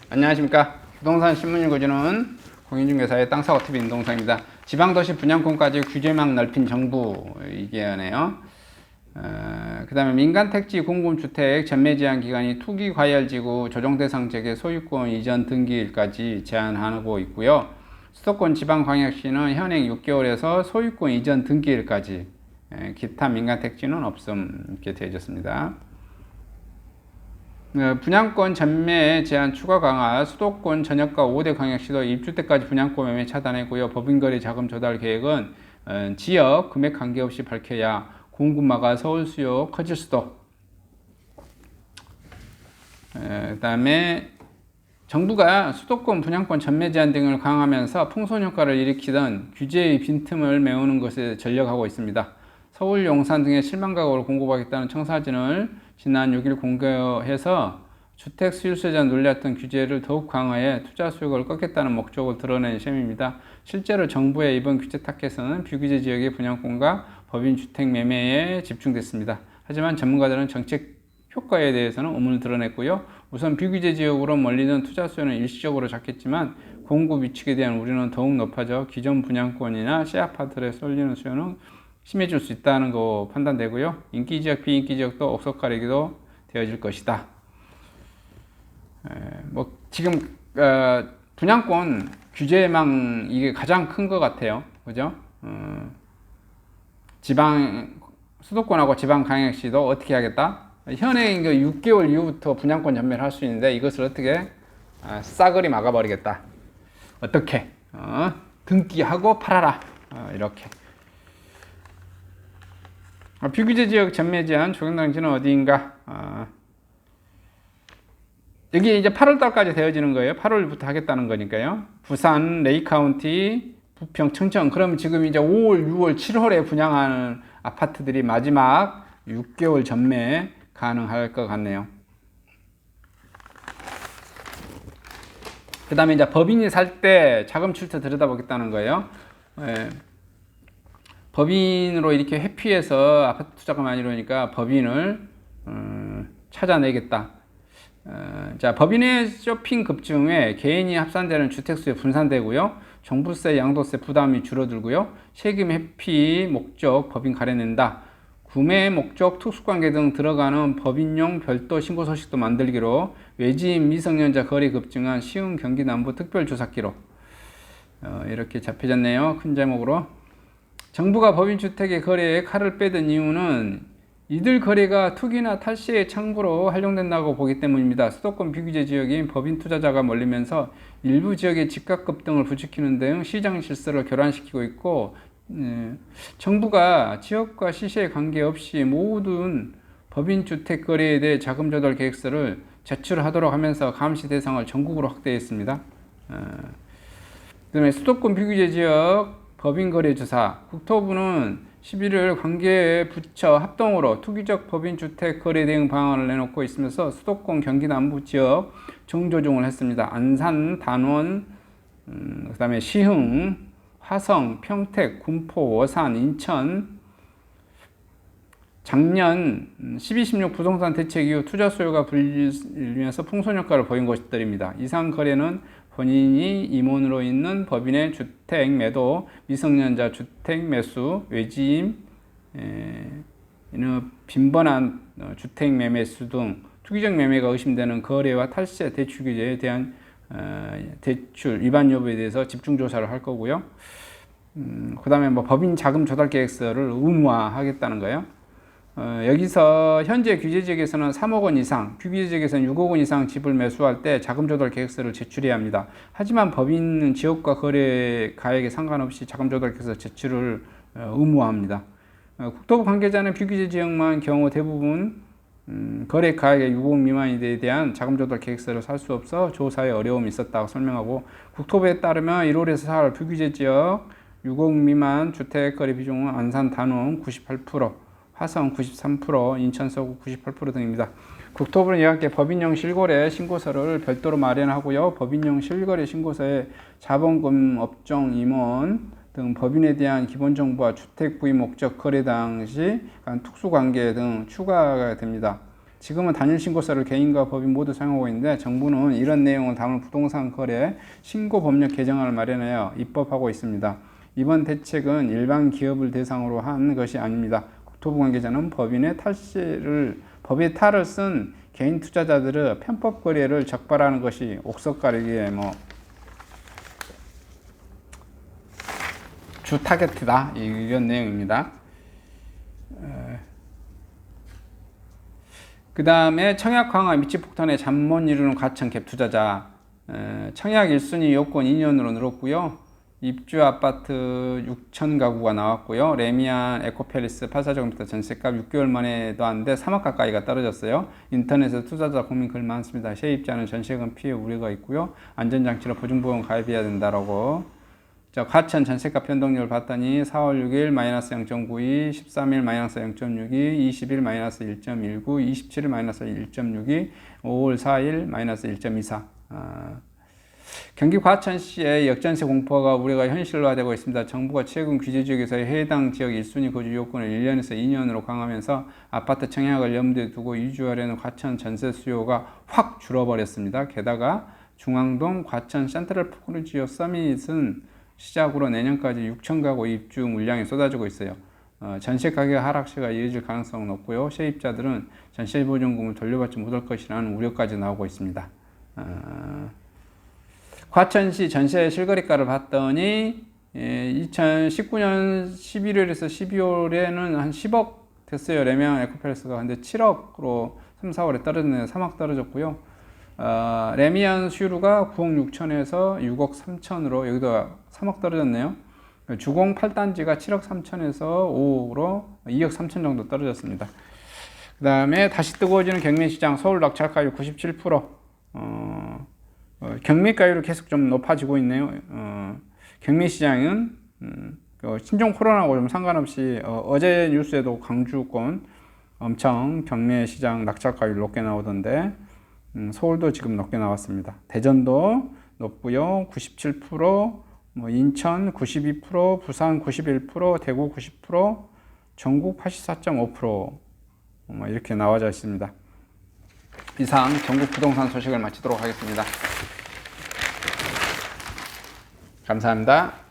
안녕하십니까. 부동산 신문 읽어주는 공인중개사의 땅사고TV 임동상입니다. 지방도시 분양권까지 규제망 넓힌 정부 얘기하네요. 그 다음에 민간택지 공급주택 전매 제한 기간이 투기 과열지구 조정대상 재개 소유권 이전 등기일까지 제한하고 있고요. 수도권 지방광역시는 현행 6개월에서 소유권 이전 등기일까지, 기타 민간택지는 없음 이렇게 되어졌습니다. 분양권 전매 제한 추가 강화, 수도권 전역과 5대 광역시도 입주때까지 분양권 매매 차단했고요. 법인거래 자금 조달 계획은 지역 금액 관계없이 밝혀야 공급망가 서울 수요 커질 수도. 그 다음에 정부가 수도권 분양권 전매 제한 등을 강화하면서 풍선 효과를 일으키던 규제의 빈틈을 메우는 것에 전력하고 있습니다. 서울, 용산 등의 7만 가구를 공급하겠다는 청사진을 지난 6일 공개해서 주택 수요세자 논리했던 규제를 더욱 강화해 투자 수요를 꺾겠다는 목적을 드러낸 셈입니다. 실제로 정부의 이번 규제 타켓은 비규제 지역의 분양권과 법인 주택 매매에 집중됐습니다. 하지만 전문가들은 정책 효과에 대해서는 의문을 드러냈고요. 우선 비규제 지역으로 몰리는 투자 수요는 일시적으로 작겠지만 공급 위축에 대한 우려는 더욱 높아져 기존 분양권이나 셰어아파트에 쏠리는 수요는 심해질 수 있다는 거 판단되고요. 인기지역, 비인기지역도 옥석 가리기도 되어질 것이다. 지금 분양권 규제망 이게 가장 큰 것 같아요. 그죠? 수도권하고 지방광역시도 어떻게 하겠다? 현행 6개월 이후부터 분양권 전매를 할 수 있는데 이것을 어떻게 싸그리 막아버리겠다. 어떻게? 등기하고 팔아라. 이렇게. 비규제 지역 전매 제한 적용당지는 어디인가? 여기 이제 8월달까지 되어지는 거예요. 8월부터 하겠다는 거니까요. 부산, 레이카운티, 부평, 청천. 그럼 지금 이제 5월, 6월, 7월에 분양하는 아파트들이 마지막 6개월 전매 가능할 것 같네요. 그 다음에 이제 법인이 살 때 자금 출처 들여다보겠다는 거예요. 법인으로 이렇게 회피해서 아파트 투자가 많이 이러니까 법인을 찾아내겠다. 자, 법인의 쇼핑 급증에 개인이 합산되는 주택수에 분산되고요. 종부세, 양도세 부담이 줄어들고요. 세금 회피 목적 법인 가려낸다. 구매 목적 특수관계 등 들어가는 법인용 별도 신고 서식도 만들기로 외지인 미성년자 거래 급증한 시흥 경기 남부 특별조사기로 이렇게 잡혀졌네요. 큰 제목으로. 정부가 법인주택의 거래에 칼을 빼든 이유는 이들 거래가 투기나 탈세의 창구로 활용된다고 보기 때문입니다. 수도권 비규제 지역인 법인 투자자가 몰리면서 일부 지역의 집값 급등을 부추기는 등 시장 질서를 교란시키고 있고, 정부가 지역과 시세에 관계없이 모든 법인주택 거래에 대해 자금 조달 계획서를 제출하도록 하면서 감시 대상을 전국으로 확대했습니다. 그다음에 수도권 비규제 지역 법인거래조사, 국토부는 11일 관계 부처 합동으로 투기적 법인주택 거래 대응 방안을 내놓고 있으면서 수도권 경기 남부 지역 정조정을 했습니다. 안산, 단원, 그 다음에 시흥, 화성, 평택, 군포, 워산, 인천. 작년 12.16 부동산 대책 이후 투자 수요가 불리면서 풍선 효과를 보인 것들입니다. 이상 거래는 본인이 임원으로 있는 법인의 주택 매도, 미성년자 주택 매수, 외지인, 빈번한 주택 매매수 등 투기적 매매가 의심되는 거래와 탈세, 대출 규제에 대한 대출 위반 여부에 대해서 집중 조사를 할 거고요. 그 다음에 법인 자금 조달 계획서를 의무화하겠다는 거예요. 여기서 현재 규제 지역에서는 3억 원 이상, 비규제 지역에서는 6억 원 이상 집을 매수할 때 자금 조달 계획서를 제출해야 합니다. 하지만 법인은 지역과 거래 가액에 상관없이 자금 조달 계획서 제출을 의무화합니다. 국토부 관계자는 비규제 지역만 경우 대부분 거래 가액의 6억 미만에 대한 자금 조달 계획서를 살 수 없어 조사에 어려움이 있었다고 설명하고, 국토부에 따르면 1월에서 4월 비규제 지역 6억 미만 주택 거래 비중은 안산, 단원 98%, 화성 93%, 인천, 서구 98% 등입니다. 국토부는 이와 함께 법인용 실거래 신고서를 별도로 마련하고요. 법인용 실거래 신고서에 자본금 업종 임원 등 법인에 대한 기본 정보와 주택 구입 목적, 거래 당시 특수관계 등 추가가 됩니다. 지금은 단일 신고서를 개인과 법인 모두 사용하고 있는데 정부는 이런 내용을 담은 부동산 거래 신고 법령 개정안을 마련하여 입법하고 있습니다. 이번 대책은 일반 기업을 대상으로 한 것이 아닙니다. 국토부 관계자는 법의 탈을 쓴 개인 투자자들의 편법 거래를 적발하는 것이 옥석 가리기의 주 타겟이다, 이런 내용입니다. 그 다음에 청약 강화 미치 폭탄에 잠못 이루는 과천 갭 투자자. 청약 1순위 요건 2년으로 늘었고요. 입주 아파트 6천 가구가 나왔고요. 레미안 에코팰리스 84제곱미터 전세값 6개월 만에도 안 돼 3억 가까이가 떨어졌어요. 인터넷에서 투자자 고민 글 많습니다. 세입자는 전세금 피해 우려가 있고요. 안전장치로 보증보험 가입해야 된다라고. 자, 과천 전세값 변동률 봤더니 4월 6일 마이너스 0.92, 13일 마이너스 0.62, 20일 마이너스 1.19, 27일 마이너스 1.62, 5월 4일 마이너스 1.24. 경기 과천시의 역전세 공포가 우려가 현실화되고 있습니다. 정부가 최근 규제지역에서 해당 지역 1순위 거주 요건을 1년에서 2년으로 강화하면서 아파트 청약을 염두에 두고 이주하려는 과천 전세 수요가 확 줄어버렸습니다. 게다가 중앙동 과천 센트럴 포르지오 서밋은 시작으로 내년까지 6천 가구 입주 물량이 쏟아지고 있어요. 전세 가격 하락세가 이어질 가능성은 높고요. 세입자들은 전세 보증금을 돌려받지 못할 것이라는 우려까지 나오고 있습니다. 과천시 전세 실거래가를 봤더니 2019년 11월에서 12월에는 한 10억 됐어요. 레미안 에코팰리스가. 근데 7억으로 3, 4월에 떨어졌네요. 3억 떨어졌고요. 레미안 수유가 9억 6천에서 6억 3천으로 여기도 3억 떨어졌네요. 주공 8단지가 7억 3천에서 5억으로 2억 3천 정도 떨어졌습니다. 그 다음에 다시 뜨거워지는 경매시장. 서울 낙찰가율 97%. 경매가율이 계속 좀 높아지고 있네요. 경매시장은 신종 코로나하고 좀 상관없이 어제 뉴스에도 강주권 엄청 경매시장 낙찰가율 높게 나오던데 서울도 지금 높게 나왔습니다. 대전도 높고요. 97%, 인천 92%, 부산 91%, 대구 90%, 전국 84.5% 이렇게 나와져 있습니다. 이상 전국 부동산 소식을 마치도록 하겠습니다. 감사합니다.